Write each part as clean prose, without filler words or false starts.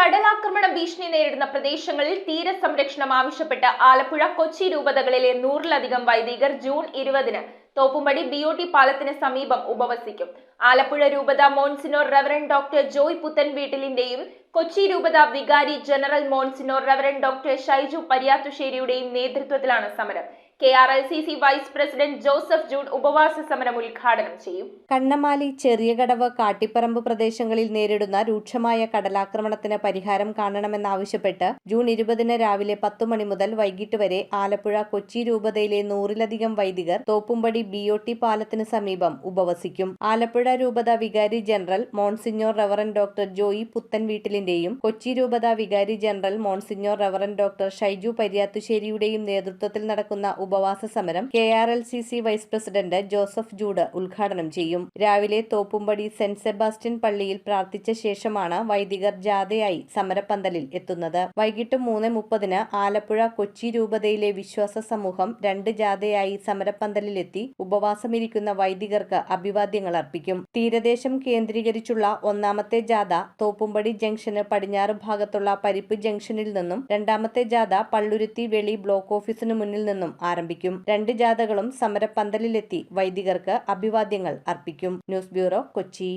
കടലാക്രമണ ഭീഷണി നേരിടുന്ന പ്രദേശങ്ങളിൽ തീരസംരക്ഷണം ആവശ്യപ്പെട്ട് ആലപ്പുഴ, കൊച്ചി രൂപതകളിലെ 100-ലധികം വൈദികർ ജൂൺ 20-ന് തോപ്പുംപടി BOT പാലത്തിന് സമീപം ഉപവസിക്കും. ആലപ്പുഴ രൂപത മോൺസിനോർ റവറൻഡ് ഡോക്ടർ ജോയ് പുത്തൻവീട്ടിലിന്റെയും കൊച്ചി രൂപത വികാരി general monsignor reverend doctor Shaiju പരിയാത്തുശ്ശേരിയുടെയും നേതൃത്വത്തിലാണ് സമരം. KRLCC vice president Joseph Jude ഉപവാസ സമരം ഉദ്ഘാടനം ചെയ്യും. കണ്ണമാലി, ചെറിയകടവ്, കാട്ടിപ്പറമ്പ് പ്രദേശങ്ങളിൽ നേരിടുന്ന രൂക്ഷമായ കടലാക്രമണത്തിന് പരിഹാരം കാണണമെന്നാവശ്യപ്പെട്ട് ജൂൺ 20-ന് രാവിലെ 10 മണി മുതൽ വൈകിട്ട് വരെ ആലപ്പുഴ, കൊച്ചി രൂപതയിലെ 100-ലധികം വൈദികർ തോപ്പുംപടി BOT പാലത്തിന് സമീപം ഉപവസിക്കും. ആലപ്പുഴ രൂപത വികാരി general monsignor reverend doctor Joy പുത്തൻവീട്ടിലിന്റെയും കൊച്ചി രൂപത വികാരി general monsignor reverend doctor Shaiju പരിയാത്തുശ്ശേരിയുടെയും നേതൃത്വത്തിൽ നടക്കുന്ന ഉപവാസ സമരം KRLCC vice president Joseph Jude ഉദ്ഘാടനം ചെയ്യും. രാവിലെ തോപ്പുംപടി സെന്റ് സെബാസ്റ്റ്യൻ പള്ളിയിൽ പ്രാർത്ഥിച്ച ശേഷമാണ് വൈദികർ ജാഥയായി സമരപ്പന്തലിൽ എത്തുന്നത്. വൈകിട്ട് 3:30-ന് ആലപ്പുഴ, കൊച്ചി രൂപതയിലെ വിശ്വാസ സമൂഹം 2 ജാഥയായി സമരപ്പന്തലിലെത്തി ഉപവാസമിരിക്കുന്ന വൈദികർക്ക് അഭിവാദ്യങ്ങൾ അർപ്പിക്കും. തീരദേശം കേന്ദ്രീകരിച്ചുള്ള 1ാമത്തെ ജാഥ തോപ്പുംപടി ജംഗ്ഷന് പടിഞ്ഞാറ് ഭാഗത്തുള്ള പരിപ്പ് ജംഗ്ഷനിൽ നിന്നും 2ാമത്തെ ജാഥ പള്ളുരുത്തി വെളി ബ്ലോക്ക് ഓഫീസിന് മുന്നിൽ നിന്നും ആരംഭിക്കും. 2 ജാഥകളും സമരപ്പന്തലിലെത്തി വൈദികർക്ക് അഭിവാദ്യങ്ങൾ അർപ്പിക്കും. News bureau, Kochi.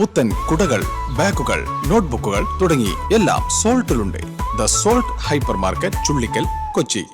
പുത്തൻ കുടകൾ, ബാഗുകൾ, നോട്ട്ബുക്കുകൾ തുടങ്ങി എല്ലാം സോൾട്ടിലുണ്ട്. The salt hypermarket, Chullickal, Kochi.